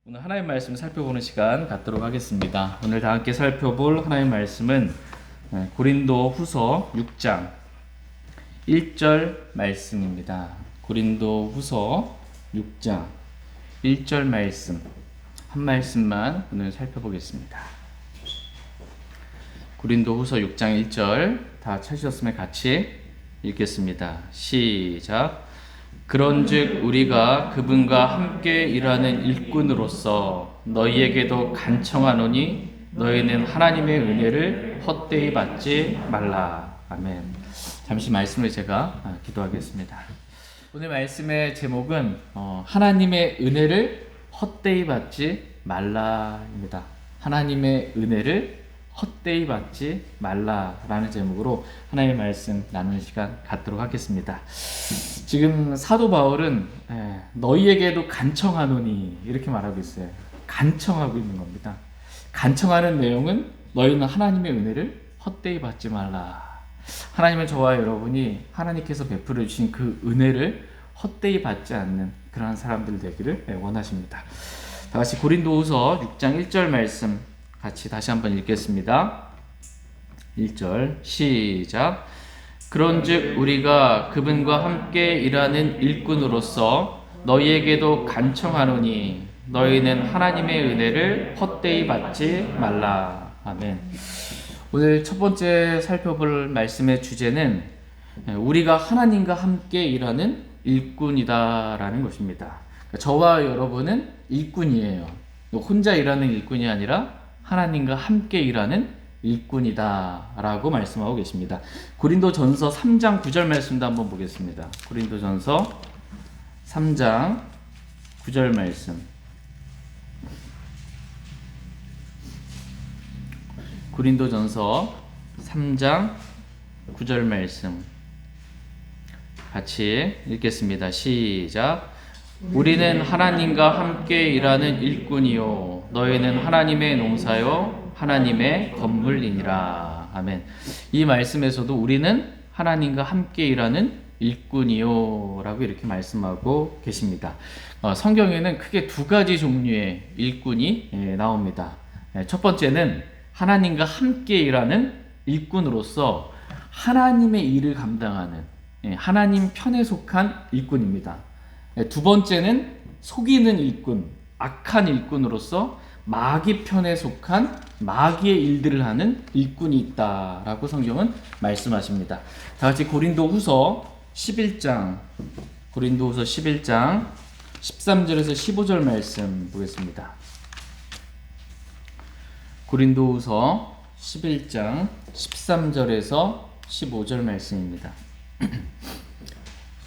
오늘 하나님 말씀 살펴보는 시간 갖도록 하겠습니다. 오늘 다 함께 살펴볼 하나님 말씀은 고린도 후서 6장 1절 말씀입니다. 고린도 후서 6장 1절 말씀 한 말씀만 오늘 살펴보겠습니다. 고린도 후서 6장 1절 다 찾으셨으면 같이 읽겠습니다. 시작. 그런즉 우리가 그분과 함께 일하는 일꾼으로서 너희에게도 간청하노니 너희는 하나님의 은혜를 헛되이 받지 말라. 아멘. 잠시 말씀을 제가 기도하겠습니다. 오늘 말씀의 제목은 하나님의 은혜를 헛되이 받지 말라입니다. 하나님의 은혜를 헛되이 받지 말라라는 제목으로 하나님의 말씀 나누는 시간 갖도록 하겠습니다. 지금 사도 바울은 너희에게도 간청하노니 이렇게 말하고 있어요. 간청하고 있는 겁니다. 간청하는 내용은 너희는 하나님의 은혜를 헛되이 받지 말라. 하나님은 저와 여러분이 하나님께서 베풀어 주신 그 은혜를 헛되이 받지 않는 그러한 사람들 되기를 원하십니다. 다 같이 고린도후서 6장 1절 말씀 같이 다시 한번 읽겠습니다. 1절 시작. 그런즉 우리가 그분과 함께 일하는 일꾼으로서 너희에게도 간청하노니 너희는 하나님의 은혜를 헛되이 받지 말라. 아멘. 오늘 첫 번째 살펴볼 말씀의 주제는 우리가 하나님과 함께 일하는 일꾼이다라는 것입니다. 저와 여러분은 일꾼이에요. 혼자 일하는 일꾼이 아니라 하나님과 함께 일하는 일꾼이다 라고 말씀하고 계십니다. 고린도전서 3장 9절 말씀도 한번 보겠습니다. 고린도전서 3장 9절 말씀. 고린도전서 3장 9절 말씀 같이 읽겠습니다. 시작. 우리는 하나님과 함께 일하는 일꾼이요 너희는 하나님의 농사요 하나님의 건물이니라. 아멘. 이 말씀에서도 우리는 하나님과 함께 일하는 일꾼이요 라고 이렇게 말씀하고 계십니다. 성경에는 크게 두 가지 종류의 일꾼이 나옵니다. 첫 번째는 하나님과 함께 일하는 일꾼으로서 하나님의 일을 감당하는 하나님 편에 속한 일꾼입니다. 두 번째는 속이는 일꾼, 악한 일꾼으로서 마귀 편에 속한 마귀의 일들을 하는 일꾼이 있다라고 성경은 말씀하십니다. 다 같이 고린도후서 11장 13절에서 15절 말씀 보겠습니다. 고린도후서 11장 13절에서 15절 말씀입니다.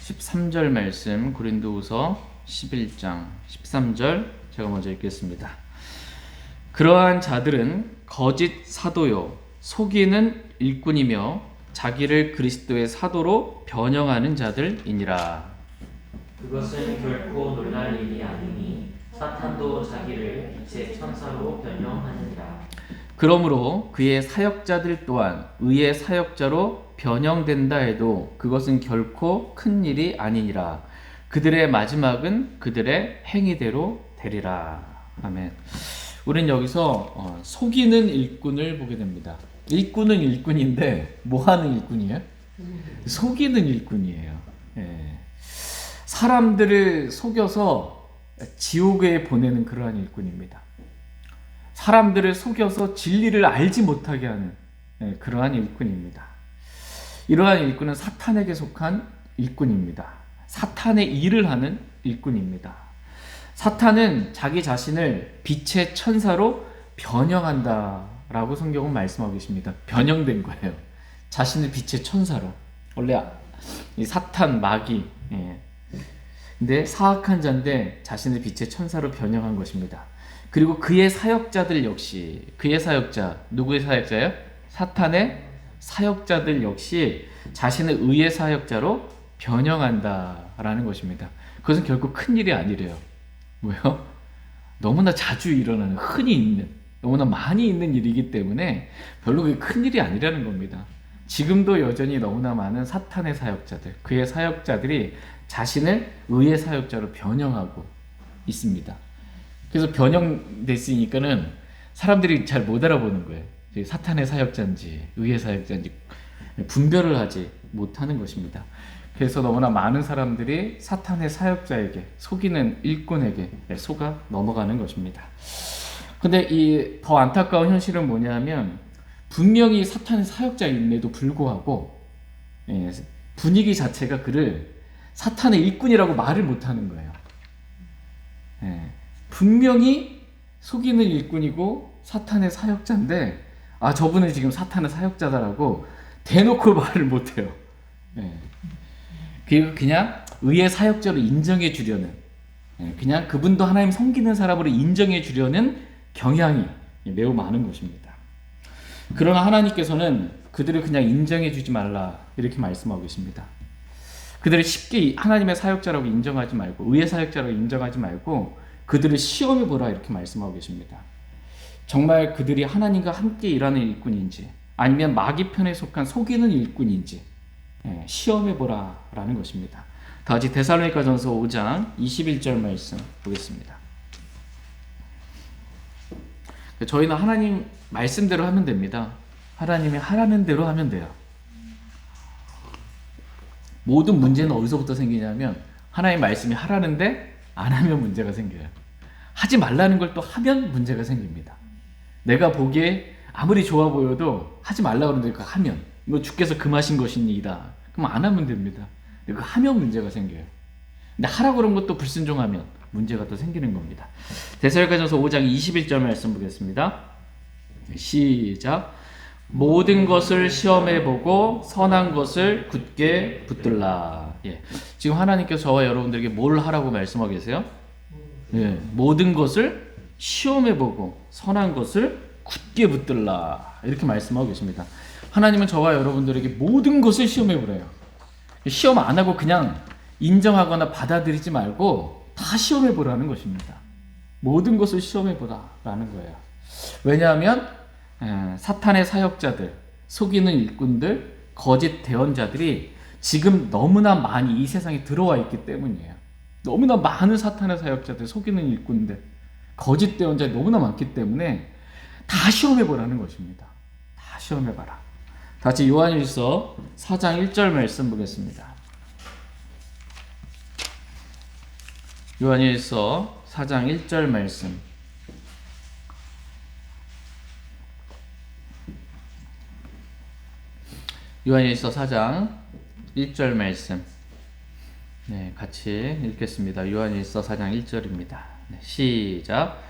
13절 말씀 고린도후서 11장 13절 제가 먼저 읽겠습니다. 그러한 자들은 거짓 사도요 속이는 일꾼이며 자기를 그리스도의 사도로 변형하는 자들이니라. 그것은 결코 놀랄 일이 아니니 사탄도 자기를 빛의 천사로 변형하느니라. 그러므로 그의 사역자들 또한 의의 사역자로 변형된다 해도 그것은 결코 큰 일이 아니니라. 그들의 마지막은 그들의 행위대로 되리라. 아멘. 우린 여기서 속이는 일꾼을 보게 됩니다. 일꾼은 일꾼인데 뭐 하는 일꾼이에요? 속이는 일꾼이에요. 사람들을 속여서 지옥에 보내는 그러한 일꾼입니다. 사람들을 속여서 진리를 알지 못하게 하는 그러한 일꾼입니다. 이러한 일꾼은 사탄에게 속한 일꾼입니다. 사탄의 일을 하는 일꾼입니다. 사탄은 자기 자신을 빛의 천사로 변형한다라고 성경은 말씀하고 계십니다. 변형된 거예요. 자신을 빛의 천사로. 원래 이 사탄, 마귀, 근데 사악한 자인데 자신을 빛의 천사로 변형한 것입니다. 그리고 그의 사역자들 역시 그의 사역자, 누구의 사역자예요? 사탄의 사역자들 역시 자신을 의의 사역자로 변형한다라는 것입니다. 그것은 결코 큰 일이 아니래요. 뭐요? 너무나 자주 일어나는, 흔히 있는, 너무나 많이 있는 일이기 때문에 별로 그게 큰 일이 아니라는 겁니다. 지금도 여전히 너무나 많은 사탄의 사역자들, 그의 사역자들이 자신을 의의 사역자로 변형하고 있습니다. 그래서 변형됐으니까는 사람들이 잘 못 알아보는 거예요. 사탄의 사역자인지 의의 사역자인지 분별을 하지 못하는 것입니다. 그래서 너무나 많은 사람들이 사탄의 사역자에게, 속이는 일꾼에게 속아 넘어가는 것입니다. 근데 이 더 안타까운 현실은 뭐냐면, 분명히 사탄의 사역자임에도 불구하고 분위기 자체가 그를 사탄의 일꾼이라고 말을 못하는 거예요. 분명히 속이는 일꾼이고 사탄의 사역자인데, 아, 저분은 지금 사탄의 사역자다라고 대놓고 말을 못해요. 그리고 그냥 의의 사역자로 인정해 주려는, 그냥 그분도 하나님 섬기는 사람으로 인정해 주려는 경향이 매우 많은 것입니다. 그러나 하나님께서는 그들을 그냥 인정해 주지 말라 이렇게 말씀하고 계십니다. 그들을 쉽게 하나님의 사역자라고 인정하지 말고, 의의 사역자라고 인정하지 말고 그들을 시험해 보라 이렇게 말씀하고 계십니다. 정말 그들이 하나님과 함께 일하는 일꾼인지 아니면 마귀 편에 속한 속이는 일꾼인지 시험해 보라 라는 것입니다. 다 같이 데살로니가전서 5장 21절 말씀 보겠습니다. 저희는 하나님 말씀대로 하면 됩니다. 하나님이 하라는 대로 하면 돼요. 모든 문제는 어디서부터 생기냐면, 하나님 말씀이 하라는데 안 하면 문제가 생겨요. 하지 말라는 걸 또 하면 문제가 생깁니다. 내가 보기에 아무리 좋아 보여도 하지 말라고 그러는데 그거 하면, 이거 주께서 금하신 것이니이다, 그럼 안 하면 됩니다. 그거 하면 문제가 생겨요. 근데 하라고 그런 것도 불순종하면 문제가 또 생기는 겁니다. 데살로니가전서 5장 21절 말씀 보겠습니다. 시작. 모든 것을 시험해보고 선한 것을 굳게 붙들라. 지금 하나님께서 저와 여러분들에게 뭘 하라고 말씀하고 계세요? 모든 것을 시험해보고 선한 것을 굳게 붙들라 이렇게 말씀하고 계십니다. 하나님은 저와 여러분들에게 모든 것을 시험해보래요. 시험 안 하고 그냥 인정하거나 받아들이지 말고 다 시험해보라는 것입니다. 모든 것을 시험해보라라는 거예요. 왜냐하면 사탄의 사역자들, 속이는 일꾼들, 거짓 대언자들이 지금 너무나 많이 이 세상에 들어와 있기 때문이에요. 너무나 많은 사탄의 사역자들, 속이는 일꾼들, 거짓 대언자들이 너무나 많기 때문에 다 시험해보라는 것입니다. 다 시험해봐라. 다시 요한일서 4장 1절 말씀 보겠습니다. 요한일서 4장 1절 말씀. 요한일서 4장 1절 말씀. 같이 읽겠습니다. 요한일서 4장 1절입니다. 시작.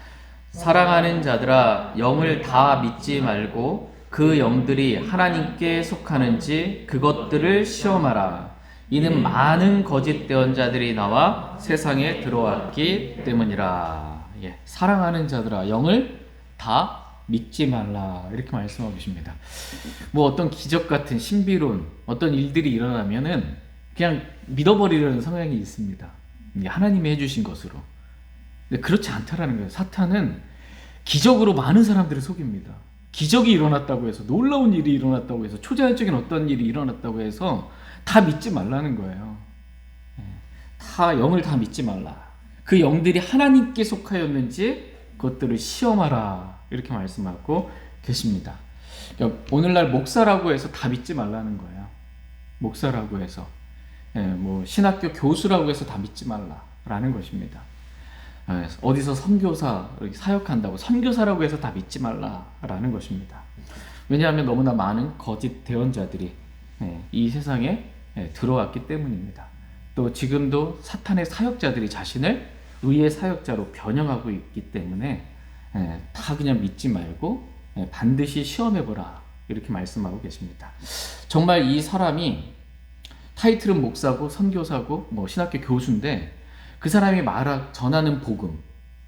사랑하는 자들아, 영을 다 믿지 말고 그 영들이 하나님께 속하는지 그것들을 시험하라. 이는 많은 거짓 대언자들이 나와 세상에 들어왔기 때문이라. 사랑하는 자들아, 영을 다 믿지 말라 이렇게 말씀하고 계십니다. 뭐 어떤 기적 같은 신비로운 어떤 일들이 일어나면은 그냥 믿어버리려는 성향이 있습니다. 하나님이 해주신 것으로. 근데 그렇지 않다라는 거예요. 사탄은 기적으로 많은 사람들을 속입니다. 기적이 일어났다고 해서, 놀라운 일이 일어났다고 해서, 초자연적인 어떤 일이 일어났다고 해서 다 믿지 말라는 거예요. 다 영을 다 믿지 말라. 그 영들이 하나님께 속하였는지 그것들을 시험하라 이렇게 말씀하고 계십니다. 그러니까 오늘날 목사라고 해서 다 믿지 말라는 거예요. 목사라고 해서, 뭐 신학교 교수라고 해서 다 믿지 말라라는 것입니다. 어디서 선교사 사역한다고 선교사라고 해서 다 믿지 말라라는 것입니다. 왜냐하면 너무나 많은 거짓 대언자들이 이 세상에 들어왔기 때문입니다. 또 지금도 사탄의 사역자들이 자신을 의의 사역자로 변형하고 있기 때문에 다 그냥 믿지 말고 반드시 시험해보라 이렇게 말씀하고 계십니다. 정말 이 사람이 타이틀은 목사고 선교사고 뭐 신학교 교수인데, 그 사람이 전하는 복음,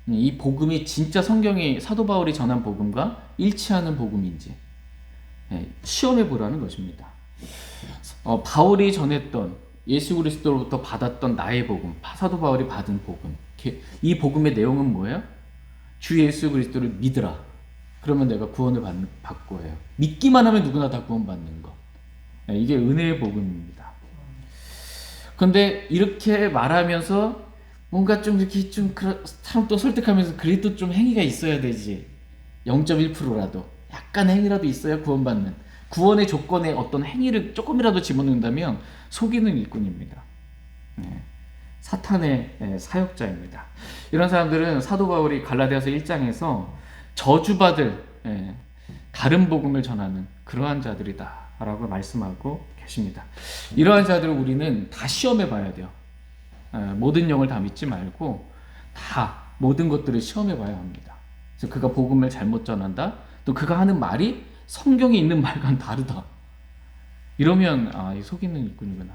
이 복음이 진짜 성경이 사도 바울이 전한 복음과 일치하는 복음인지 시험해보라는 것입니다. 바울이 전했던 예수 그리스도로부터 받았던 나의 복음, 사도 바울이 받은 복음, 이 복음의 내용은 뭐예요? 주 예수 그리스도를 믿으라. 그러면 내가 구원을 받고 해요. 믿기만 하면 누구나 다 구원받는 것. 이게 은혜의 복음입니다. 그런데 이렇게 말하면서 뭔가 좀 이렇게 좀 사람 또 설득하면서 그래도 좀 행위가 있어야 되지. 0.1%라도 약간 행위라도 있어야 구원받는, 구원의 조건에 어떤 행위를 조금이라도 집어넣는다면 속이는 일꾼입니다. 네. 사탄의 사역자입니다. 이런 사람들은 사도 바울이 갈라디아서 1장에서 저주받을 다른 복음을 전하는 그러한 자들이다 라고 말씀하고 계십니다. 이러한 자들을 우리는 다 시험해 봐야 돼요. 모든 영을 다 믿지 말고 다 모든 것들을 시험해 봐야 합니다. 그래서 그가 복음을 잘못 전한다, 또 그가 하는 말이 성경에 있는 말과는 다르다, 이러면 이 속이는 일꾼이구나.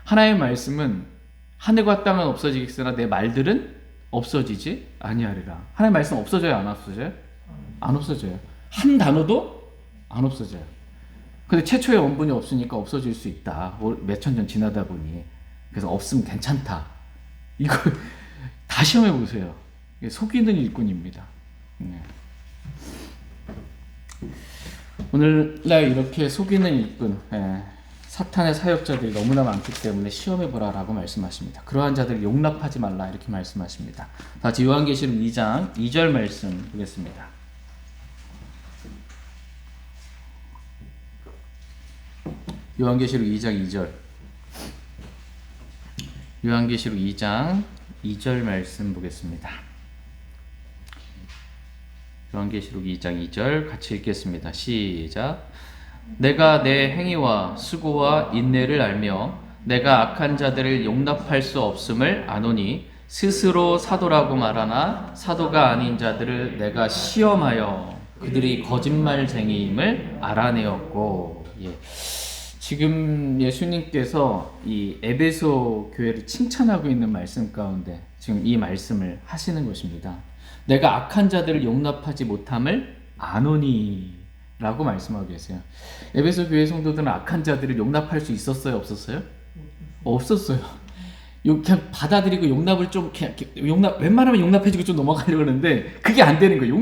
하나님의 말씀은 하늘과 땅은 없어지겠으나 내 말들은 없어지지 아니하리라. 하나님의 말씀 없어져요, 안 없어져요? 안 없어져요. 한 단어도 안 없어져요. 근데 최초의 원본이 없으니까 없어질 수 있다. 몇천 년 지나다 보니. 그래서 없으면 괜찮다. 이거 다 시험해 보세요. 속이는 일꾼입니다. 네. 오늘날 이렇게 속이는 일꾼, 사탄의 사역자들이 너무나 많기 때문에 시험해 보라라고 말씀하십니다. 그러한 자들을 용납하지 말라 이렇게 말씀하십니다. 다시 요한계시록 2장 2절 말씀 보겠습니다. 요한계시록 2장 2절. 요한계시록 2장 2절 말씀 보겠습니다. 요한계시록 2장 2절 같이 읽겠습니다. 시작. 내가 내 행위와 수고와 인내를 알며 내가 악한 자들을 용납할 수 없음을 아노니 스스로 사도라고 말하나 사도가 아닌 자들을 내가 시험하여 그들이 거짓말쟁이임을 알아내었고. 지금 예수님께서 이 에베소 교회를 칭찬하고 있는 말씀 가운데 지금 이 말씀을 하시는 것입니다. 내가 악한 자들을 용납하지 못함을 아노니 라고 말씀하고 계세요. 에베소 교회 성도들은 악한 자들을 용납할 수 있었어요, 없었어요? 없었어요. 그냥 받아들이고 용납을 좀 웬만하면 용납해주고 좀 넘어가려고 하는데 그게 안 되는 거예요.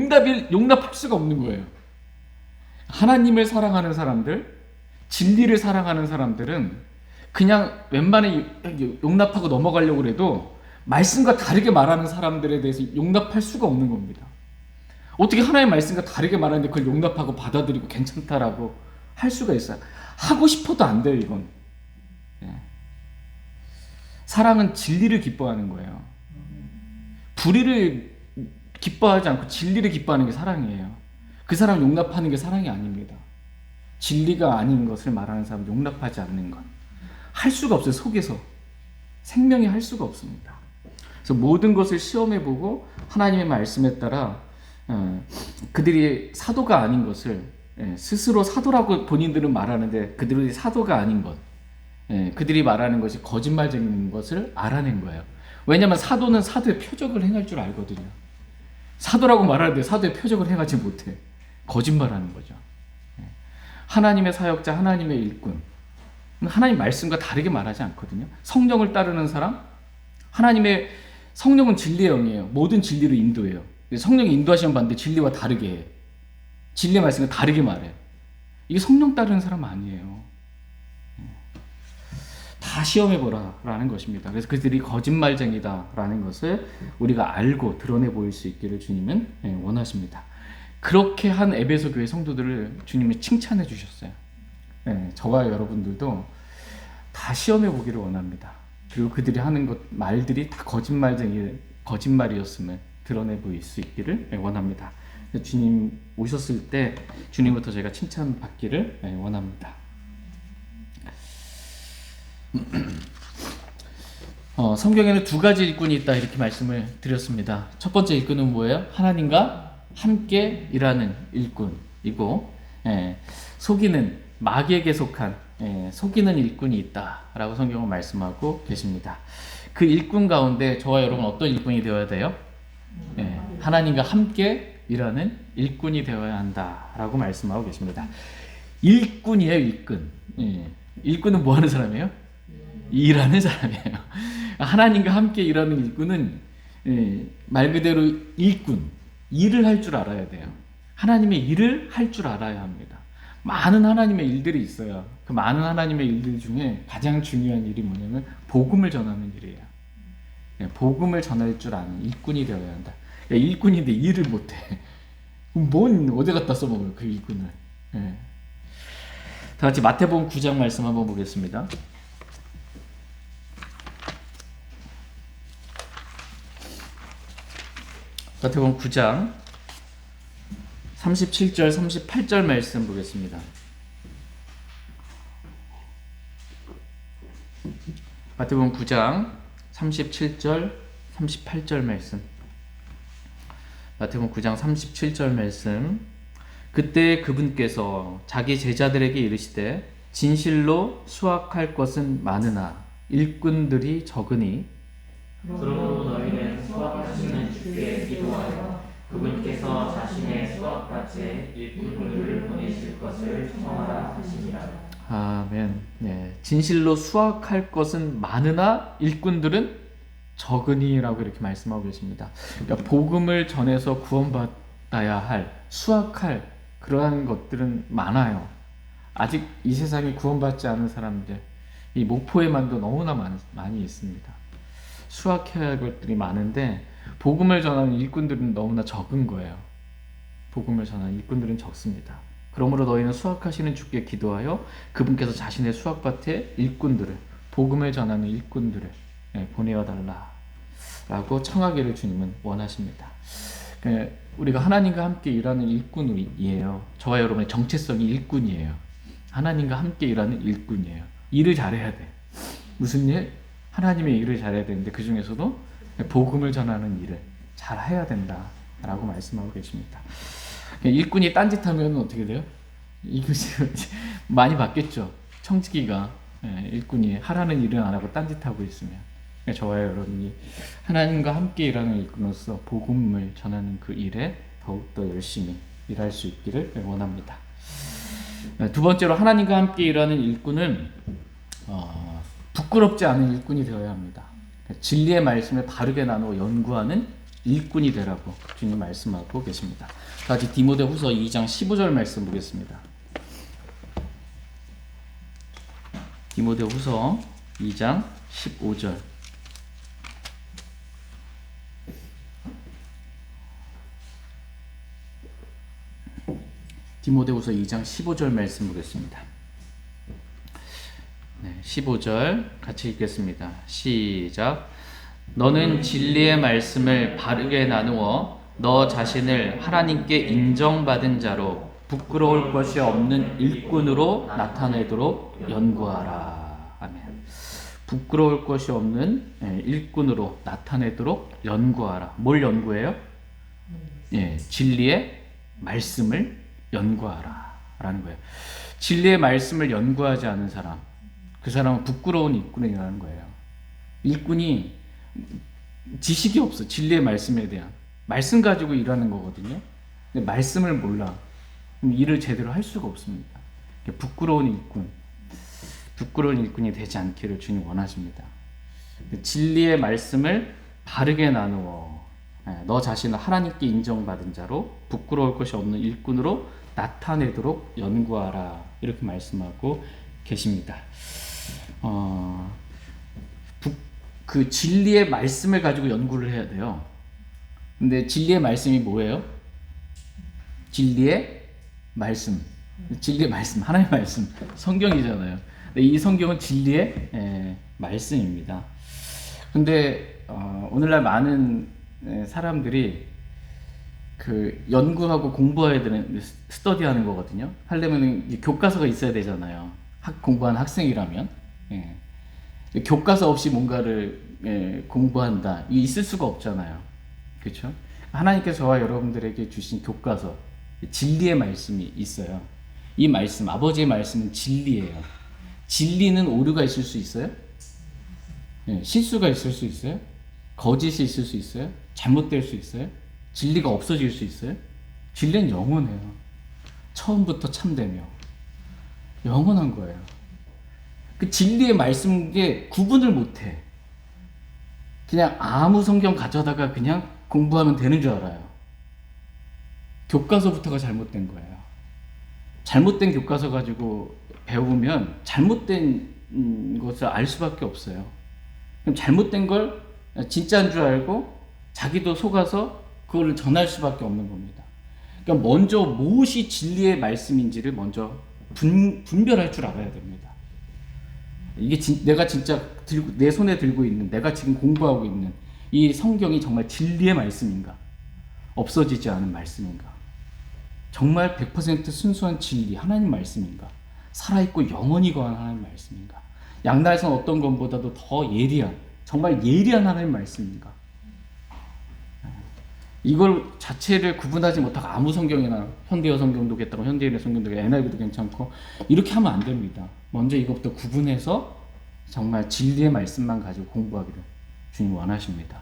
용납할 수가 없는 거예요. 하나님을 사랑하는 사람들, 진리를 사랑하는 사람들은 그냥 웬만해 용납하고 넘어가려고 해도 말씀과 다르게 말하는 사람들에 대해서 용납할 수가 없는 겁니다. 어떻게 하나님의 말씀과 다르게 말하는데 그걸 용납하고 받아들이고 괜찮다라고 할 수가 있어요? 하고 싶어도 안 돼요, 이건. 사랑은 진리를 기뻐하는 거예요. 불의를 기뻐하지 않고 진리를 기뻐하는 게 사랑이에요. 그 사람을 용납하는 게 사랑이 아닙니다. 진리가 아닌 것을 말하는 사람을 용납하지 않는 것. 할 수가 없어요, 속에서. 생명이 할 수가 없습니다. 그래서 모든 것을 시험해보고 하나님의 말씀에 따라 그들이 사도가 아닌 것을, 스스로 사도라고 본인들은 말하는데 그들이 사도가 아닌 것, 그들이 말하는 것이 거짓말쟁이인 것을 알아낸 거예요. 왜냐하면 사도는 사도의 표적을 행할 줄 알거든요. 사도라고 말하는데 사도의 표적을 행하지 못해. 거짓말하는 거죠. 하나님의 사역자, 하나님의 일꾼, 하나님 말씀과 다르게 말하지 않거든요. 성령을 따르는 사람, 성령은 진리의 영이에요. 모든 진리로 인도해요. 성령이 인도하시면 봤는데 진리와 다르게 해. 진리의 말씀과 다르게 말해. 이게 성령 따르는 사람 아니에요. 다 시험해보라 라는 것입니다. 그래서 그들이 거짓말쟁이다 라는 것을 우리가 알고 드러내 보일 수 있기를 주님은 원하십니다. 그렇게 한 에베소 교회 성도들을 주님이 칭찬해 주셨어요. 저와 여러분들도 다 시험해 보기를 원합니다. 그리고 그들이 하는 말들이 다 거짓말이었음을 드러내 보일 수 있기를 원합니다. 주님 오셨을 때 주님부터 제가 칭찬받기를 원합니다. 성경에는 두 가지 일꾼이 있다 이렇게 말씀을 드렸습니다. 첫 번째 일꾼은 뭐예요? 하나님과 함께 일하는 일꾼이고, 속이는 마귀에게 속한 속이는 일꾼이 있다라고 성경은 말씀하고 계십니다. 그 일꾼 가운데 저와 여러분 어떤 일꾼이 되어야 돼요? 하나님과 함께 일하는 일꾼이 되어야 한다라고 말씀하고 계십니다. 일꾼이에요, 일꾼. 일꾼은 뭐 하는 사람이에요? 일하는 사람이에요. 하나님과 함께 일하는 일꾼은 말 그대로 일꾼, 일을 할 줄 알아야 돼요. 하나님의 일을 할 줄 알아야 합니다. 많은 하나님의 일들이 있어요. 그 많은 하나님의 일들 중에 가장 중요한 일이 뭐냐면 복음을 전하는 일이에요. 복음을 전할 줄 아는 일꾼이 되어야 한다. 야, 일꾼인데 일을 못해. 그럼 뭔 어디 갖다 써먹어요 그 일꾼을. 예. 다 같이 마태복음 9장 말씀 한번 보겠습니다. 마태복음 9장 37절 38절 말씀 보겠습니다. 마태복음 9장 37절 38절 말씀. 마태복음 9장 37절 말씀. 그때 그분께서 자기 제자들에게 이르시되 진실로 수확할 것은 많으나 일꾼들이 적으니 그러므로 너희는 수확하시는 주께 기도하여 그분께서 자신의 수확밭에 일꾼들을 보내실 것을 청하라 하시니라. 아멘. 네, 진실로 수확할 것은 많으나 일꾼들은 적으니라고 이렇게 말씀하고 계십니다. 그러니까 복음을 전해서 구원받아야 할, 수확할 그러한 것들은 많아요. 아직 이 세상에 구원받지 않은 사람들, 이 목포에만도 너무나 많이 있습니다. 수확해야 할 것들이 많은데 복음을 전하는 일꾼들은 너무나 적은 거예요. 복음을 전하는 일꾼들은 적습니다. 그러므로 너희는 수확하시는 주께 기도하여 그분께서 자신의 수확밭에 일꾼들을, 복음을 전하는 일꾼들을 보내어 달라라고 청하기를 주님은 원하십니다. 우리가 하나님과 함께 일하는 일꾼이에요. 저와 여러분의 정체성이 일꾼이에요. 하나님과 함께 일하는 일꾼이에요. 일을 잘해야 돼. 무슨 일? 하나님의 일을 잘해야 되는데 그 중에서도 복음을 전하는 일을 잘해야 된다라고 말씀하고 계십니다. 일꾼이 딴짓하면 어떻게 돼요? 이것이 많이 받겠죠. 청지기가 일꾼이 하라는 일은 안 하고 딴짓하고 있으면 저와 여러분이 하나님과 함께 일하는 일꾼으로서 복음을 전하는 그 일에 더욱더 열심히 일할 수 있기를 원합니다. 두 번째로 하나님과 함께 일하는 일꾼은 부끄럽지 않은 일꾼이 되어야 합니다. 진리의 말씀을 바르게 나누어 연구하는 일꾼이 되라고 주님 말씀하고 계십니다. 다시 디모데후서 2장 15절 말씀 보겠습니다. 디모데후서 2장 15절. 디모데후서 2장 15절 말씀 보겠습니다. 15절 같이 읽겠습니다. 시작. 너는 진리의 말씀을 바르게 나누어 너 자신을 하나님께 인정받은 자로 부끄러울 것이 없는 일꾼으로 나타내도록 연구하라. 아멘. 부끄러울 것이 없는 일꾼으로 나타내도록 연구하라. 뭘 연구해요? 진리의 말씀을 연구하라 라는 거예요. 진리의 말씀을 연구하지 않은 사람, 그 사람은 부끄러운 일꾼이라는 거예요. 일꾼이 지식이 없어. 진리의 말씀에 대한 말씀 가지고 일하는 거거든요. 근데 말씀을 몰라. 그럼 일을 제대로 할 수가 없습니다. 부끄러운 일꾼이 되지 않기를 주님 원하십니다. 진리의 말씀을 바르게 나누어 너 자신을 하나님께 인정받은 자로 부끄러울 것이 없는 일꾼으로 나타내도록 연구하라 이렇게 말씀하고 계십니다. 그 진리의 말씀을 가지고 연구를 해야 돼요. 근데 진리의 말씀이 뭐예요? 진리의 말씀, 하나님의 말씀, 성경이잖아요. 근데 이 성경은 진리의 말씀입니다. 근데 오늘날 많은 사람들이 그 연구하고 공부해야 되는 스터디하는 거거든요. 하려면 교과서가 있어야 되잖아요. 공부하는 학생이라면 교과서 없이 뭔가를 공부한다, 이게 있을 수가 없잖아요. 그렇죠? 하나님께서 저와 여러분들에게 주신 교과서, 진리의 말씀이 있어요. 이 말씀, 아버지의 말씀은 진리예요. 진리는 오류가 있을 수 있어요? 실수가 있을 수 있어요? 거짓이 있을 수 있어요? 잘못될 수 있어요? 진리가 없어질 수 있어요? 진리는 영원해요. 처음부터 참되며 영원한 거예요. 그 진리의 말씀에 구분을 못해. 그냥 아무 성경 가져다가 그냥 공부하면 되는 줄 알아요. 교과서부터가 잘못된 거예요. 잘못된 교과서 가지고 배우면 잘못된 것을 알 수밖에 없어요. 그럼 잘못된 걸 진짜인 줄 알고 자기도 속아서 그걸 전할 수밖에 없는 겁니다. 그러니까 먼저 무엇이 진리의 말씀인지를 먼저 분별할 줄 알아야 됩니다. 이게 내가 진짜 내 손에 들고 있는, 내가 지금 공부하고 있는 이 성경이 정말 진리의 말씀인가? 없어지지 않은 말씀인가? 정말 100% 순수한 진리, 하나님 말씀인가? 살아있고 영원히 거한 하나님 말씀인가? 양날선 어떤 것보다도 더 예리한, 정말 예리한 하나님 말씀인가? 이걸 자체를 구분하지 못하고 아무 성경이나 현대어 성경도 겠다고 현대인의 성경도 NIV도 괜찮고 이렇게 하면 안 됩니다. 먼저 이것부터 구분해서 정말 진리의 말씀만 가지고 공부하기를 주님 원하십니다.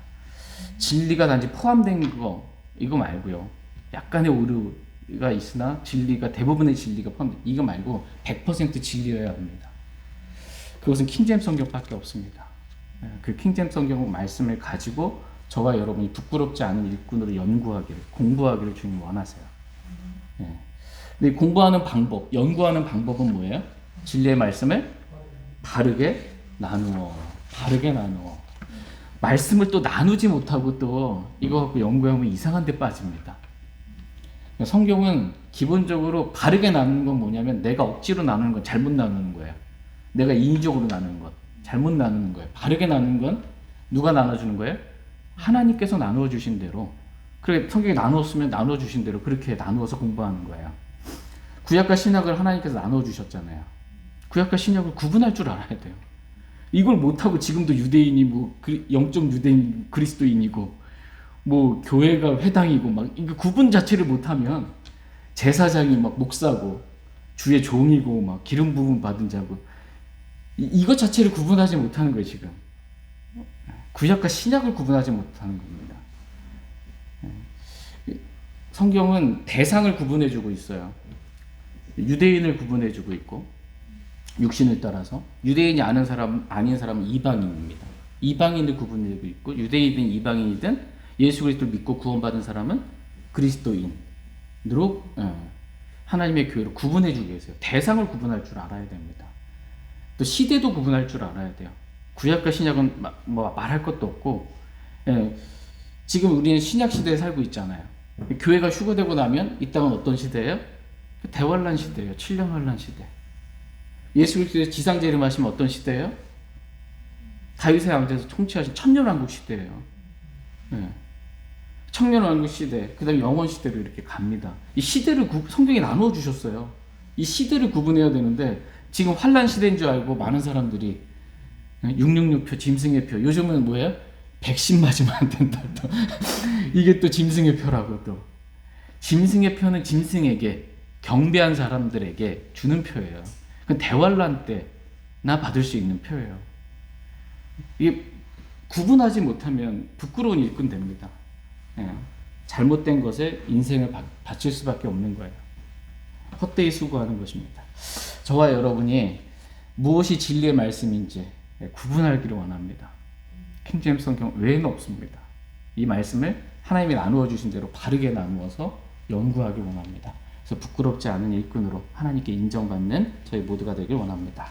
진리가 단지 포함된 거 이거 말고요. 약간의 오류가 있으나 진리가 대부분의 진리가 포함된 이거 말고 100% 진리여야 합니다. 그것은 킹제임스 성경밖에 없습니다. 그 킹제임스 성경 말씀을 가지고 저와 여러분이 부끄럽지 않은 일꾼으로 연구하기를, 공부하기를 주님 원하세요. 근데 공부하는 방법, 연구하는 방법은 뭐예요? 진리의 말씀을 바르게 나누어. 말씀을 또 나누지 못하고 또 이거 갖고 연구하면 이상한 데 빠집니다. 성경은 기본적으로 바르게 나누는 건 뭐냐면 내가 억지로 나누는 건 잘못 나누는 거예요. 내가 인위적으로 나누는 것, 잘못 나누는 거예요. 바르게 나누는 건 누가 나눠주는 거예요? 하나님께서 나누어 주신 대로. 그렇게 성경이 나누었으면 나누어 주신 대로 그렇게 나누어서 공부하는 거예요. 구약과 신약을 하나님께서 나누어 주셨잖아요. 구약과 신약을 구분할 줄 알아야 돼요. 이걸 못하고 지금도 유대인이 영적 유대인 그리스도인이고 교회가 회당이고 이거 구분 자체를 못하면 제사장이 목사고 주의 종이고 기름 부음 받은 자고 이것 자체를 구분하지 못하는 거예요. 지금 구약과 신약을 구분하지 못하는 겁니다. 성경은 대상을 구분해주고 있어요. 유대인을 구분해주고 있고 육신을 따라서 유대인이 아닌 사람은 이방인입니다. 이방인을 구분해주고 있고 유대인이든 이방인이든 예수 그리스도를 믿고 구원받은 사람은 그리스도인으로 하나님의 교회를 구분해주고 계세요. 대상을 구분할 줄 알아야 됩니다. 또 시대도 구분할 줄 알아야 돼요. 구약과 신약은 말할 것도 없고 지금 우리는 신약 시대에 살고 있잖아요. 교회가 휴거되고 나면 이 땅은 어떤 시대예요? 대환란 시대예요. 7년 환란 시대. 예수 그리스도의 지상 재림하시면 어떤 시대예요? 다윗의 왕자에서 통치하신 천년왕국 시대예요. 천년왕국 시대, 그 다음에 영원 시대로 이렇게 갑니다. 이 시대를 성경에 나누어 주셨어요. 이 시대를 구분해야 되는데 지금 환란 시대인 줄 알고 많은 사람들이 666표, 짐승의 표. 요즘은 뭐예요? 백신 맞으면 안 된다. 또. 이게 또 짐승의 표라고 또. 짐승의 표는 짐승에게, 경배한 사람들에게 주는 표예요. 그 대환란 때나 받을 수 있는 표예요. 이게 구분하지 못하면 부끄러운 일꾼 됩니다. 잘못된 것에 인생을 바칠 수밖에 없는 거예요. 헛되이 수고하는 것입니다. 저와 여러분이 무엇이 진리의 말씀인지 구분하기를 원합니다. 킹제임스 성경 외에는 없습니다. 이 말씀을 하나님이 나누어 주신 대로 바르게 나누어서 연구하기 원합니다. 그래서 부끄럽지 않은 일꾼으로 하나님께 인정받는 저희 모두가 되길 원합니다.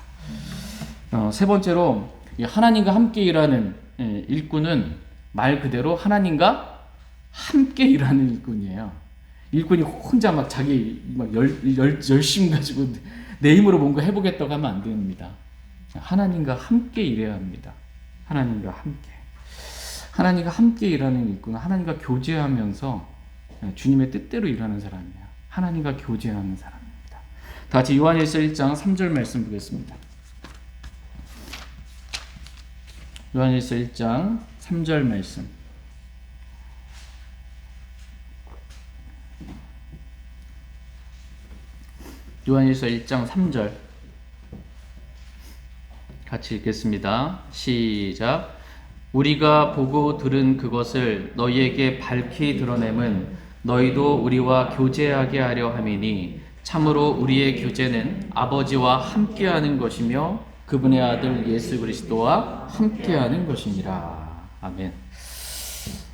세 번째로 하나님과 함께 일하는 일꾼은 말 그대로 하나님과 함께 일하는 일꾼이에요. 일꾼이 혼자 자기 열심 가지고 내 힘으로 뭔가 해보겠다고 하면 안 됩니다. 하나님과 함께 일해야 합니다. 하나님과 함께. 하나님과 함께 일하는 일꾼은 하나님과 교제하면서 주님의 뜻대로 일하는 사람이에요. 하나님과 교제하는 사람입니다. 다 같이 요한일서 1장 3절 말씀 보겠습니다. 요한일서 1장 3절 말씀. 요한일서 1장 3절 같이 읽겠습니다. 시작. 우리가 보고 들은 그것을 너희에게 밝히 드러냄은 너희도 우리와 교제하게 하려 함이니 참으로 우리의 교제는 아버지와 함께하는 것이며 그분의 아들 예수 그리스도와 함께하는 것이니라. 아멘.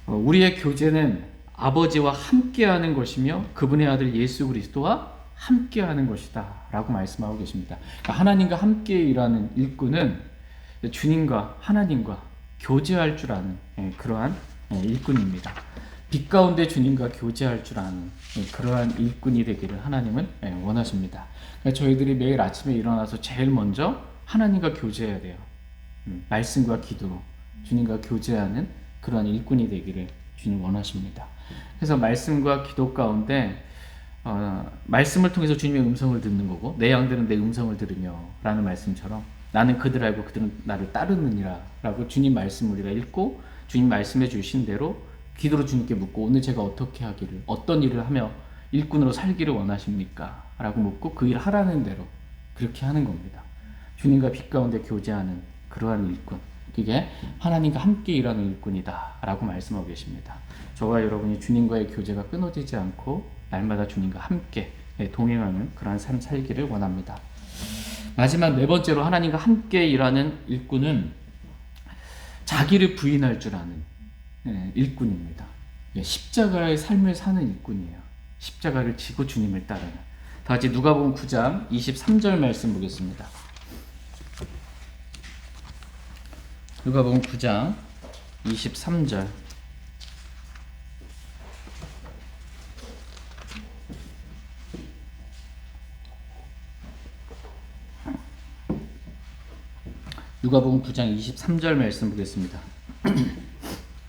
우리의 교제는 아버지와 함께하는 것이며 그분의 아들 예수 그리스도와 함께하는 것이다 라고 말씀하고 계십니다. 그러니까 하나님과 함께 일하는 일꾼은 주님과 하나님과 교제할 줄 아는 그러한 일꾼입니다. 빛 가운데 주님과 교제할 줄 아는 그러한 일꾼이 되기를 하나님은 원하십니다. 그러니까 저희들이 매일 아침에 일어나서 제일 먼저 하나님과 교제해야 돼요. 말씀과 기도로 주님과 교제하는 그러한 일꾼이 되기를 주님 원하십니다. 그래서 말씀과 기도 가운데 말씀을 통해서 주님의 음성을 듣는 거고 내 양들은 내 음성을 들으며 라는 말씀처럼 나는 그들 알고 그들은 나를 따르느니라 라고 주님 말씀을 우리가 읽고 주님 말씀해 주신 대로 기도로 주님께 묻고 오늘 제가 어떻게 하기를 어떤 일을 하며 일꾼으로 살기를 원하십니까? 라고 묻고 그 일 하라는 대로 그렇게 하는 겁니다. 주님과 빛 가운데 교제하는 그러한 일꾼, 그게 하나님과 함께 일하는 일꾼이다 라고 말씀하고 계십니다. 저와 여러분이 주님과의 교제가 끊어지지 않고 날마다 주님과 함께 동행하는 그러한 삶 살기를 원합니다. 마지막 네 번째로 하나님과 함께 일하는 일꾼은 자기를 부인할 줄 아는 일꾼입니다. 십자가의 삶을 사는 일꾼이에요. 십자가를 지고 주님을 따르는. 다 같이 누가복음 9장 23절 말씀 보겠습니다. 누가복음 9장 23절. 누가복음 9장 23절 말씀 보겠습니다.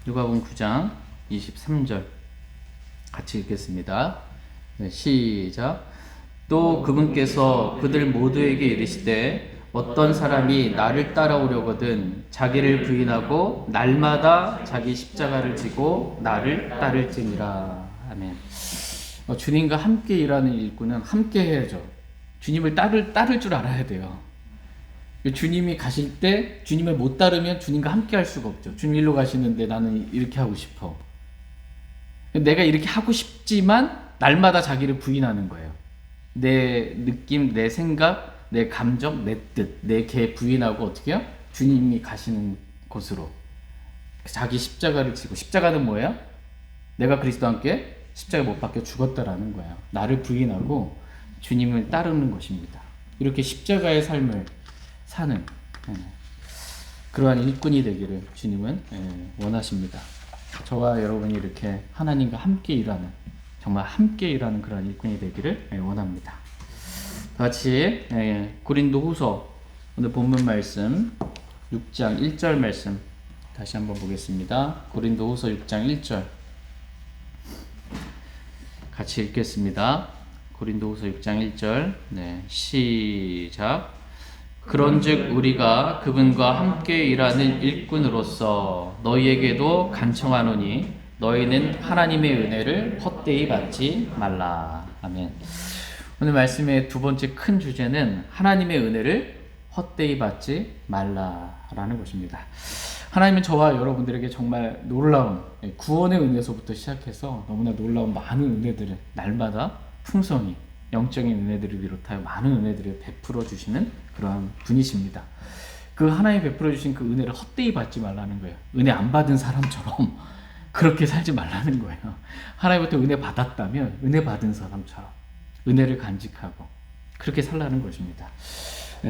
누가복음 9장 23절 같이 읽겠습니다. 네, 시작. 또 그분께서 그들 모두에게 이르시되 어떤 사람이 나를 따라오려거든 자기를 부인하고 날마다 자기 십자가를 지고 나를 따를지니라. 아멘. 주님과 함께 일하는 일꾼은 함께 해야죠. 주님을 따를 줄 알아야 돼요. 주님이 가실 때 주님을 못 따르면 주님과 함께 할 수가 없죠. 주님 일로 가시는데 나는 이렇게 하고 싶어. 내가 이렇게 하고 싶지만 날마다 자기를 부인하는 거예요. 내 느낌, 내 생각, 내 감정, 내 뜻, 내 개 부인하고 어떻게 해요? 주님이 가시는 곳으로 자기 십자가를 지고, 십자가는 뭐예요? 내가 그리스도와 함께 십자가에 못 박혀 죽었다라는 거예요. 나를 부인하고 주님을 따르는 것입니다. 이렇게 십자가의 삶을 사는 그러한 일꾼이 되기를 주님은 원하십니다. 저와 여러분이 이렇게 하나님과 함께 일하는, 정말 함께 일하는 그러한 일꾼이 되기를 원합니다. 같이 고린도후서 오늘 본문 말씀 6장 1절 말씀 다시 한번 보겠습니다. 고린도후서 6장 1절 같이 읽겠습니다. 고린도후서 6장 1절 시작. 그런즉 우리가 그분과 함께 일하는 일꾼으로서 너희에게도 간청하노니 너희는 하나님의 은혜를 헛되이 받지 말라. 아멘. 오늘 말씀의 두 번째 큰 주제는 하나님의 은혜를 헛되이 받지 말라라는 것입니다. 하나님은 저와 여러분들에게 정말 놀라운 구원의 은혜서부터 시작해서 너무나 놀라운 많은 은혜들을 날마다 풍성히 영적인 은혜들을 비롯하여 많은 은혜들을 베풀어 주시는 그러한 분이십니다. 그 하나님 베풀어 주신 그 은혜를 헛되이 받지 말라는 거예요. 은혜 안 받은 사람처럼 그렇게 살지 말라는 거예요. 하나님부터 은혜 받았다면 은혜 받은 사람처럼 은혜를 간직하고 그렇게 살라는 것입니다.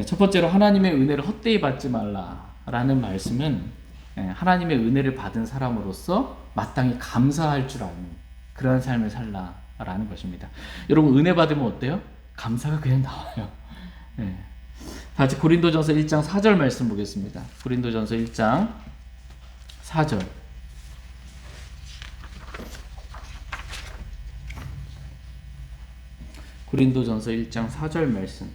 첫 번째로 하나님의 은혜를 헛되이 받지 말라라는 말씀은 하나님의 은혜를 받은 사람으로서 마땅히 감사할 줄 아는 그러한 삶을 살라라는 것입니다. 여러분 은혜 받으면 어때요? 감사가 그냥 나와요. 같이 고린도전서 1장 4절 말씀 보겠습니다. 고린도전서 1장 4절 고린도전서 1장 4절 말씀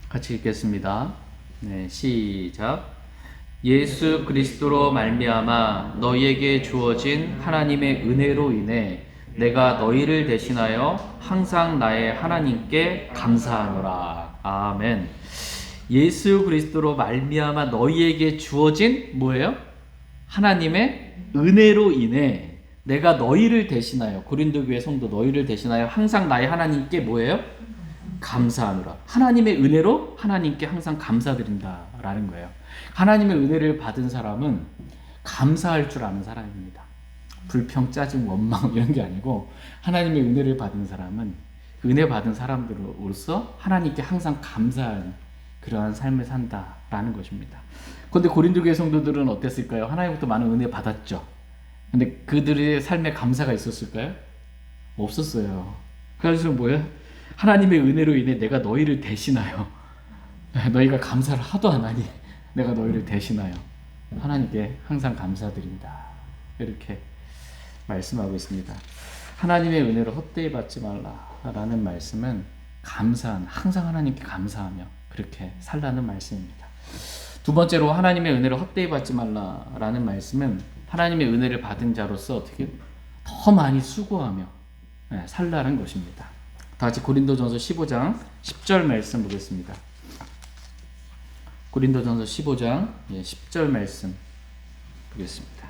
같이 읽겠습니다. 시작. 예수 그리스도로 말미암아 너희에게 주어진 하나님의 은혜로 인해 내가 너희를 대신하여 항상 나의 하나님께 감사하노라. 아멘. 예수 그리스도로 말미암아 너희에게 주어진 뭐예요? 하나님의 은혜로 인해 내가 너희를 대신하여, 고린도 교회 성도 너희를 대신하여 항상 나의 하나님께 뭐예요? 감사하노라. 하나님의 은혜로 하나님께 항상 감사드린다라는 거예요. 하나님의 은혜를 받은 사람은 감사할 줄 아는 사람입니다. 불평, 짜증, 원망 이런 게 아니고 하나님의 은혜를 받은 사람은 은혜 받은 사람들로서 하나님께 항상 감사하는 그러한 삶을 산다라는 것입니다. 그런데 고린도 교회 성도들은 어땠을까요? 하나님부터 많은 은혜 받았죠. 근데 그들의 삶에 감사가 있었을까요? 없었어요. 그래서 뭐야? 하나님의 은혜로 인해 내가 너희를 대신하여 너희가 감사를 하도 안 하니 내가 너희를 대신하여 하나님께 항상 감사드린다. 이렇게 말씀하고 있습니다. 하나님의 은혜를 헛되이 받지 말라라는 말씀은 항상 하나님께 감사하며 그렇게 살라는 말씀입니다. 두 번째로 하나님의 은혜를 헛되이 받지 말라라는 말씀은 하나님의 은혜를 받은 자로서 어떻게 더 많이 수고하며 살라는 것입니다. 다 같이 고린도전서 15장 10절 말씀 보겠습니다. 고린도전서 15장 10절 말씀 보겠습니다.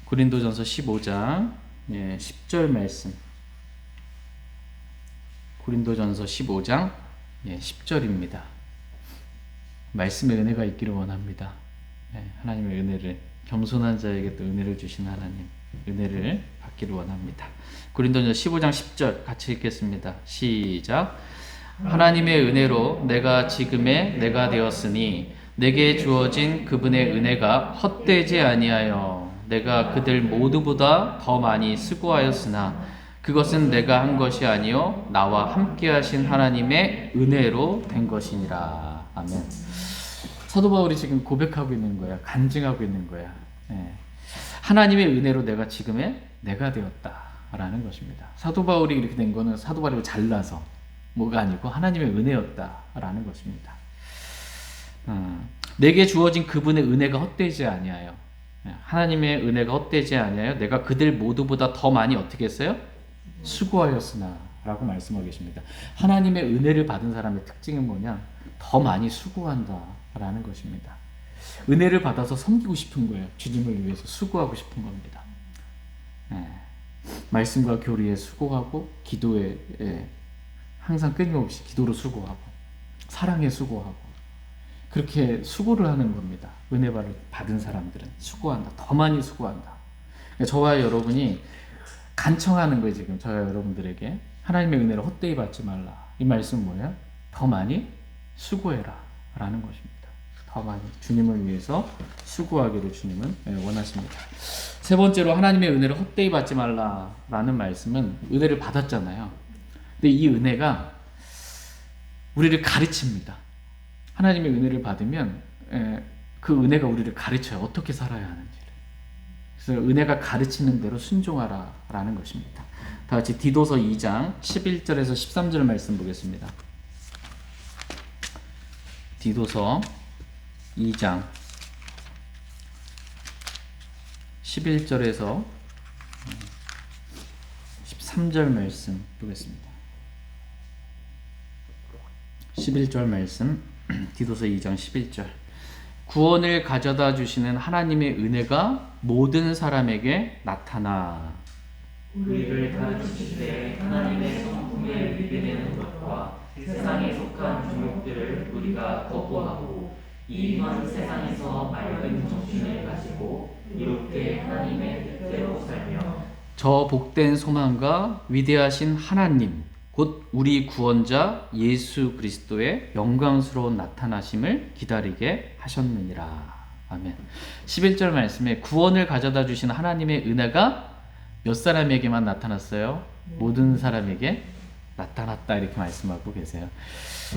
고린도전서 15장 10절 말씀. 고린도전서 15장 10절입니다. 말씀의 은혜가 있기를 원합니다. 하나님의 은혜를, 겸손한 자에게 또 은혜를 주신 하나님, 은혜를 받기를 원합니다. 고린도전서 15장 10절 같이 읽겠습니다. 시작. 하나님의 은혜로 내가 지금의 내가 되었으니 내게 주어진 그분의 은혜가 헛되지 아니하여 내가 그들 모두보다 더 많이 수고하였으나 그것은 내가 한 것이 아니요 나와 함께 하신 하나님의 은혜로 된 것이니라. 아멘. 사도 바울이 지금 고백하고 있는 거야. 간증하고 있는 거야. 하나님의 은혜로 내가 지금의 내가 되었다라는 것입니다. 사도 바울이 이렇게 된 거는 사도 바울이 잘나서 뭐가 아니고 하나님의 은혜였다라는 것입니다. 내게 주어진 그분의 은혜가 헛되지 아니하여, 하나님의 은혜가 헛되지 아니하여 내가 그들 모두보다 더 많이 어떻게 했어요? 수고하였으나 라고 말씀하고 계십니다. 하나님의 은혜를 받은 사람의 특징은 뭐냐? 더 많이 수고한다 라는 것입니다. 은혜를 받아서 섬기고 싶은 거예요. 주님을 위해서 수고하고 싶은 겁니다. 말씀과 교리에 수고하고 기도에 항상 끊임없이 기도로 수고하고 사랑에 수고하고 그렇게 수고를 하는 겁니다. 은혜 받은 사람들은 수고한다. 더 많이 수고한다. 저와 여러분이 간청하는 거예요. 지금 저와 여러분들에게 하나님의 은혜를 헛되이 받지 말라. 이 말씀은 뭐예요? 더 많이 수고해라 라는 것입니다. 더 많이 주님을 위해서 수고하기를 주님은 원하십니다. 세 번째로 하나님의 은혜를 헛되이 받지 말라 라는 말씀은 은혜를 받았잖아요. 근데 이 은혜가 우리를 가르칩니다. 하나님의 은혜를 받으면 그 은혜가 우리를 가르쳐요. 어떻게 살아야 하는지를. 그래서 은혜가 가르치는 대로 순종하라 라는 것입니다. 다 같이 디도서 2장 11절에서 13절 말씀 보겠습니다. 디도서 2장 11절에서 13절 말씀 보겠습니다. 11절 말씀, 디도서 2장 11절. 구원을 가져다 주시는 하나님의 은혜가 모든 사람에게 나타나 우리를 가르치시되 하나님의 성품에 위배되는 것과 세상에 속한 종목들을 우리가 거부하고 이 현 세상에서 맑은 정신을 가지고 이롭게 하나님의 뜻대로 살며 저 복된 소망과 위대하신 하나님 곧 우리 구원자 예수 그리스도의 영광스러운 나타나심을 기다리게 하셨느니라. 아멘. 11절 말씀에 구원을 가져다 주신 하나님의 은혜가 몇 사람에게만 나타났어요? 모든 사람에게 나타났다 이렇게 말씀하고 계세요.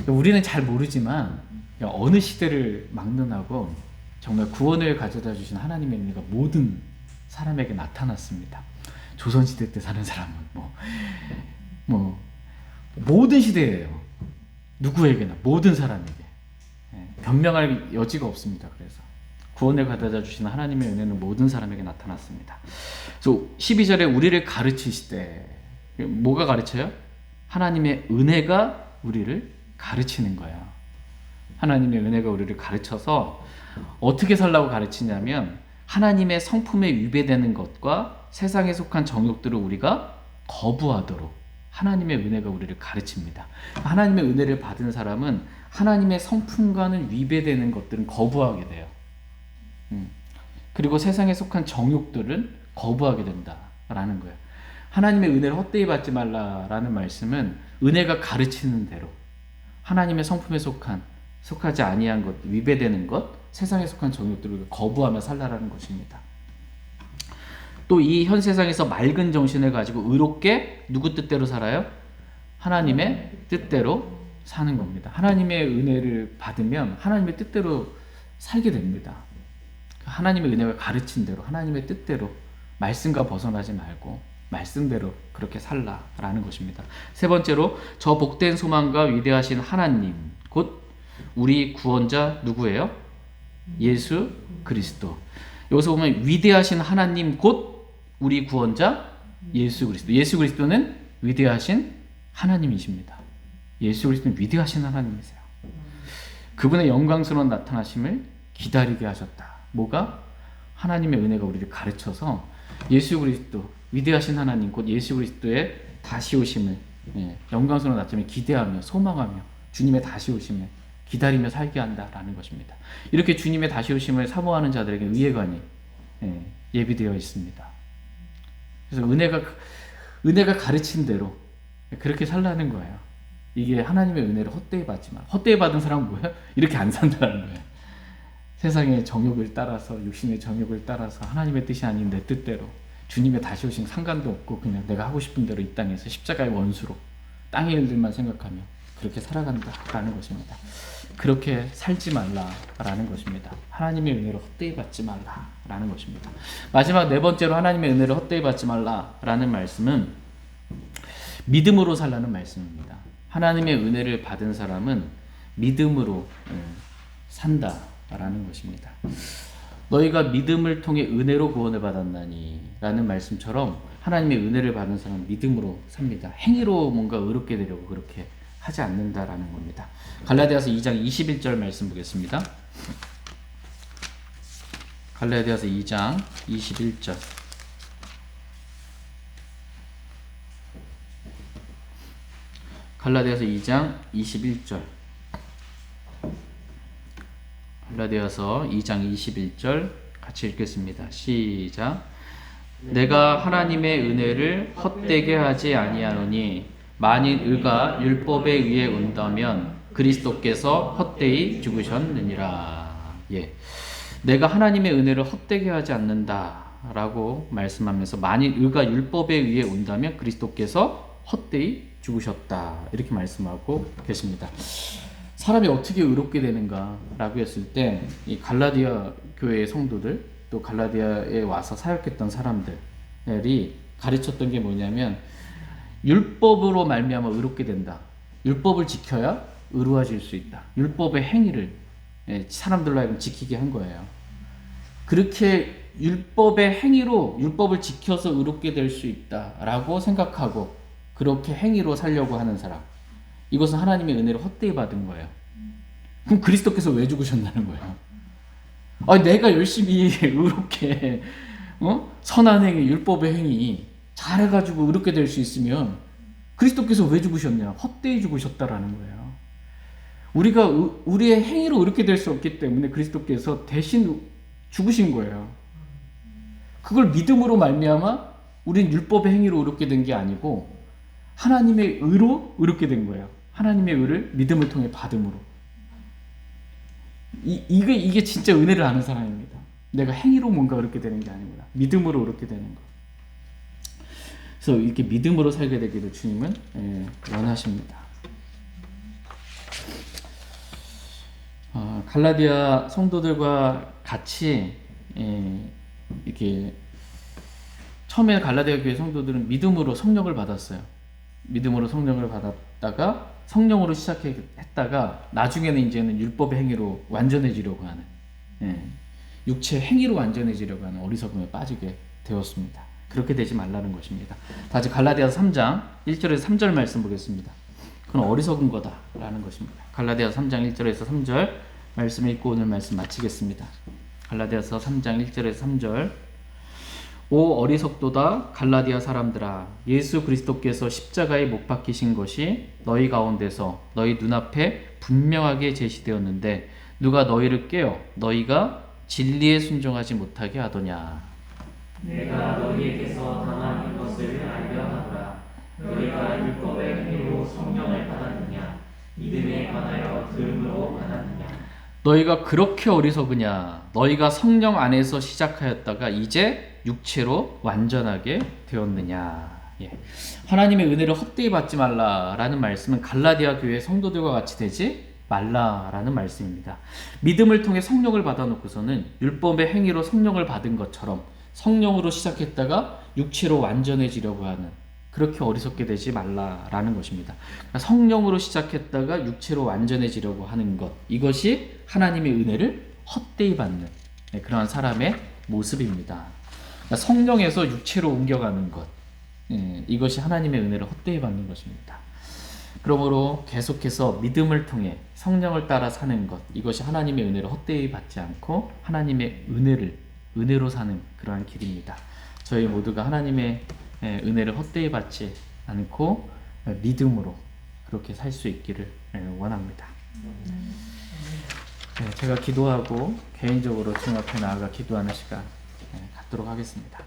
우리는 잘 모르지만 어느 시대를 막론하고 정말 구원을 가져다 주신 하나님의 은혜가 모든 사람에게 나타났습니다. 조선시대 때 사는 사람은 모든 시대예요. 누구에게나 모든 사람에게 변명할 여지가 없습니다. 그래서 구원을 가져다 주시는 하나님의 은혜는 모든 사람에게 나타났습니다. 그래서 12절에 우리를 가르치시되 뭐가 가르쳐요? 하나님의 은혜가 우리를 가르치는 거예요. 하나님의 은혜가 우리를 가르쳐서 어떻게 살라고 가르치냐면 하나님의 성품에 위배되는 것과 세상에 속한 정욕들을 우리가 거부하도록 하나님의 은혜가 우리를 가르칩니다. 하나님의 은혜를 받은 사람은 하나님의 성품과는 위배되는 것들은 거부하게 돼요. 그리고 세상에 속한 정욕들은 거부하게 된다라는 거예요. 하나님의 은혜를 헛되이 받지 말라라는 말씀은 은혜가 가르치는 대로 하나님의 성품에 속하지 아니한 것, 위배되는 것, 세상에 속한 정욕들을 거부하며 살라라는 것입니다. 또 이 현 세상에서 맑은 정신을 가지고 의롭게 누구 뜻대로 살아요? 하나님의 뜻대로 사는 겁니다. 하나님의 은혜를 받으면 하나님의 뜻대로 살게 됩니다. 하나님의 은혜가 가르친 대로 하나님의 뜻대로 말씀과 벗어나지 말고 말씀대로 그렇게 살라라는 것입니다. 세 번째로 저 복된 소망과 위대하신 하나님 곧 우리 구원자 누구예요? 예수 그리스도. 여기서 보면 위대하신 하나님 곧 우리 구원자 예수 그리스도. 예수 그리스도는 위대하신 하나님이십니다. 예수 그리스도는 위대하신 하나님이세요. 그분의 영광스러운 나타나심을 기다리게 하셨다. 뭐가? 하나님의 은혜가 우리를 가르쳐서 예수 그리스도 위대하신 하나님 곧 예수 그리스도의 다시 오심을 영광스러운 나타남을 기대하며 소망하며 주님의 다시 오심을 기다리며 살게 한다라는 것입니다. 이렇게 주님의 다시 오심을 사모하는 자들에게 의회관이 예비되어 있습니다. 그래서 은혜가 가르친 대로 그렇게 살라는 거예요. 이게 하나님의 은혜를 헛되이 받지만 헛되이 받은 사람은 뭐예요? 이렇게 안 산다는 거예요. 세상의 정욕을 따라서 육신의 정욕을 따라서 하나님의 뜻이 아닌 내 뜻대로 주님의 다시 오심 상관도 없고 그냥 내가 하고 싶은 대로 이 땅에서 십자가의 원수로 땅의 일들만 생각하며 그렇게 살아간다라는 것입니다. 그렇게 살지 말라라는 것입니다. 하나님의 은혜를 헛되이 받지 말라라는 것입니다. 마지막 네 번째로 하나님의 은혜를 헛되이 받지 말라라는 말씀은 믿음으로 살라는 말씀입니다. 하나님의 은혜를 받은 사람은 믿음으로 산다라는 것입니다. 너희가 믿음을 통해 은혜로 구원을 받았나니 라는 말씀처럼 하나님의 은혜를 받은 사람은 믿음으로 삽니다. 행위로 뭔가 의롭게 되려고 그렇게 하지 않는다라는 겁니다. 갈라디아서 2장 21절 말씀 보겠습니다. 갈라디아서 2장 21절. 갈라디아서 2장 21절. 갈라디아서 2장 21절 같이 읽겠습니다. 시작. 내가 하나님의 은혜를 헛되게 하지 아니하노니 만일 의가 율법에 의해 온다면 그리스도께서 헛되이 죽으셨느니라. 예. 내가 하나님의 은혜를 헛되게 하지 않는다라고 말씀하면서 만일 의가 율법에 의해 온다면 그리스도께서 헛되이 죽으셨다. 이렇게 말씀하고 계십니다. 사람이 어떻게 의롭게 되는가라고 했을 때 이 갈라디아 교회의 성도들 또 갈라디아에 와서 사역했던 사람들이 가르쳤던 게 뭐냐면 율법으로 말미암아 의롭게 된다. 율법을 지켜야 의로워질 수 있다. 율법의 행위를 사람들로 하여금 지키게 한 거예요. 그렇게 율법의 행위로 율법을 지켜서 의롭게 될 수 있다라고 생각하고 그렇게 행위로 살려고 하는 사람, 이것은 하나님의 은혜를 헛되이 받은 거예요. 그럼 그리스도께서 왜 죽으셨다는 거예요? 내가 열심히 의롭게 선한 행위, 율법의 행위 잘해가지고 의롭게 될 수 있으면 그리스도께서 왜 죽으셨냐? 헛되이 죽으셨다라는 거예요. 우리가 우리의 행위로 의롭게 될 수 없기 때문에 그리스도께서 대신 죽으신 거예요. 그걸 믿음으로 말미암아 우린 율법의 행위로 의롭게 된 게 아니고 하나님의 의로 의롭게 된 거예요. 하나님의 의를 믿음을 통해 받음으로. 이게 진짜 은혜를 아는 사람입니다. 내가 행위로 뭔가 의롭게 되는 게 아니구나. 믿음으로 의롭게 되는 거. 그래서 이렇게 믿음으로 살게 되기를 주님은 원하십니다. 갈라디아 성도들과 같이 이렇게 처음에 갈라디아 교회 성도들은 믿음으로 성령을 받았어요. 믿음으로 성령을 받았다가 성령으로 시작했다가 나중에는 이제는 율법의 행위로 완전해지려고 하는 육체 행위로 완전해지려고 하는 어리석음에 빠지게 되었습니다. 그렇게 되지 말라는 것입니다. 다시 갈라디아서 3장 1절에서 3절 말씀 보겠습니다. 그건 어리석은 거다라는 것입니다. 갈라디아서 3장 1절에서 3절 말씀 읽고 오늘 말씀 마치겠습니다. 갈라디아서 3장 1절에서 3절. 오 어리석도다 갈라디아 사람들아, 예수 그리스도께서 십자가에 못 박히신 것이 너희 가운데서 너희 눈앞에 분명하게 제시되었는데 누가 너희를 깨어 너희가 진리에 순종하지 못하게 하더냐. 내가 너희에게서 당한 이것을 알려 성령을 받았느냐? 믿음에 관하여 들음으로 받았느냐? 너희가 그렇게 어리석으냐? 너희가 성령 안에서 시작하였다가 이제 육체로 완전하게 되었느냐? 예. 하나님의 은혜를 헛되이 받지 말라라는 말씀은 갈라디아 교회 성도들과 같이 되지 말라라는 말씀입니다. 믿음을 통해 성령을 받아놓고서는 율법의 행위로 성령을 받은 것처럼 성령으로 시작했다가 육체로 완전해지려고 하는, 그렇게 어리석게 되지 말라라는 것입니다. 그러니까 성령으로 시작했다가 육체로 완전해지려고 하는 것, 이것이 하나님의 은혜를 헛되이 받는 그러한 사람의 모습입니다. 그러니까 성령에서 육체로 옮겨가는 것, 이것이 하나님의 은혜를 헛되이 받는 것입니다. 그러므로 계속해서 믿음을 통해 성령을 따라 사는 것, 이것이 하나님의 은혜를 헛되이 받지 않고 하나님의 은혜로 사는 그러한 길입니다. 저희 모두가 하나님의 은혜를 헛되이 받지 않고 믿음으로 그렇게 살 수 있기를 원합니다. 제가 기도하고 개인적으로 주님 앞에 나아가 기도하는 시간 갖도록 하겠습니다.